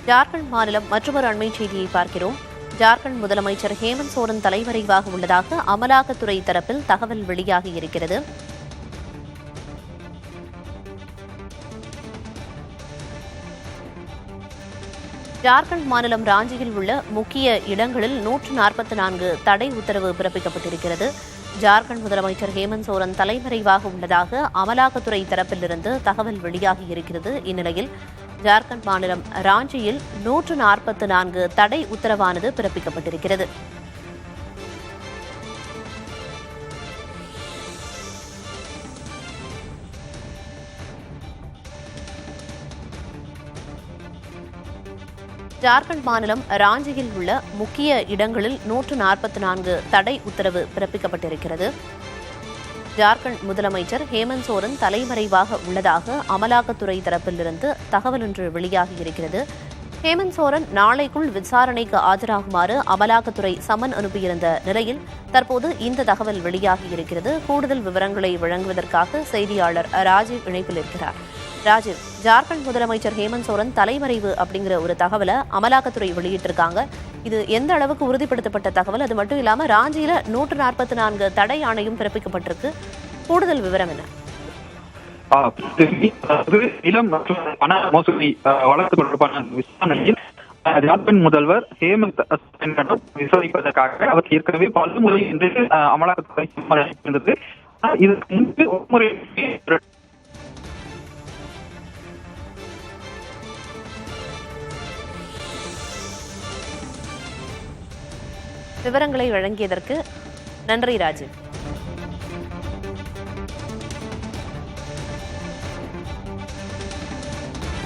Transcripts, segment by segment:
ஜார்க்கண்ட் மாநிலம் மற்றொரு அண்மை செய்தியை பார்க்கிறோம். ஜார்க்கண்ட் முதலமைச்சர் ஹேமந்த் சோரன் தலைமறைவாக உள்ளதாக அமலாக்கத்துறை தரப்பில் தகவல் வெளியாகி இருக்கிறது. ஜார்க்கண்ட் மாநிலம் ராஞ்சியில் உள்ள முக்கிய இடங்களில் 144 தடை உத்தரவு பிறப்பிக்கப்பட்டிருக்கிறது. ஜார்க்கண்ட் முதலமைச்சர் ஹேமந்த் சோரன் தலைமறைவாக உள்ளதாக அமலாக்கத்துறை தரப்பிலிருந்து தகவல் வெளியாகி இருக்கிறது. இந்நிலையில் ஜார்க்கண்ட் மாநிலம் ராஞ்சியில் 144 தடை உத்தரவானது பிறப்பிக்கப்பட்டிருக்கிறது. ஜார்க்கண்ட் மாநிலம் ராஞ்சியில் உள்ள முக்கிய இடங்களில் 144 தடை உத்தரவு பிறப்பிக்கப்பட்டிருக்கிறது. ஜார்க்கண்ட் முதலமைச்சர் ஹேமந்த் சோரன் தலைமறைவாக உள்ளதாக அமலாக்கத்துறை தரப்பிலிருந்து தகவல் ஒன்று வெளியாகியிருக்கிறது. ஹேமந்த் சோரன் நாளைக்குள் விசாரணைக்கு ஆஜராகுமாறு அமலாக்கத்துறை சம்மன் அனுப்பியிருந்த நிலையில் தற்போது இந்த தகவல் வெளியாகியிருக்கிறது. கூடுதல் விவரங்களை வழங்குவதற்காக செய்தியாளர் ராஜீவ் இணைப்பில் இருக்கிறார். ராஜீவ், ஜார்க்கண்ட் முதலமைச்சர் ஹேமந்த் சோரன் தலைமறைவு அப்படிங்கிற ஒரு தகவலை அமலாக்கத்துறை வெளியிட்டிருக்காங்க. இது எந்த அளவுக்கு உறுதிப்படுத்தப்பட்ட தகவல்? அது மட்டும் இல்லாம ராஞ்சியில 144 தடை ஆணையம் பிறப்பிக்கப்பட்டிருக்கு. கூடுதல் விவரம் என்ன? நிலம் மற்றும் பண மோசடி வழக்கு தொடர்பான விசாரணையில் ஜார்க்கண்ட் முதல்வர் ஹேமந்த் விசாரிப்பதற்காக அவர் ஏற்கனவே பல்முறை என்று அமலாக்கத்துறை இருந்தது. இதற்கு முன்பு ஒருமுறை விவரங்களை வழங்கியதற்கு நன்றி ராஜீவ்.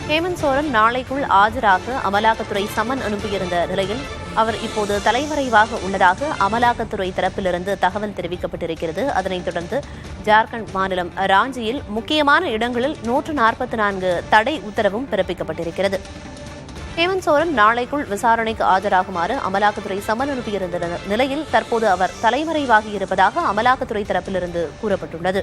ஹேமந்த் சோரன் நாளைக்குள் ஆஜராக அமலாக்கத்துறை சம்மன் அனுப்பியிருந்த நிலையில் அவர் இப்போது தலைமறைவாக உள்ளதாக அமலாக்கத்துறை தரப்பிலிருந்து தகவல் தெரிவிக்கப்பட்டிருக்கிறது. அதனைத் தொடர்ந்து ஜார்க்கண்ட் மாநிலம் ராஞ்சியில் முக்கியமான இடங்களில் 144 தடை உத்தரவும் பிறப்பிக்கப்பட்டிருக்கிறது. ஹேமந்த் சோரன் நாளைக்குள் விசாரணைக்கு ஆஜராகுமாறு அமலாக்கத்துறை சம்மன் அனுப்பியிருந்த நிலையில் தற்போது அவர் தலைமறைவாகி இருப்பதாக அமலாக்கத்துறை தரப்பிலிருந்து கூறப்பட்டுள்ளது.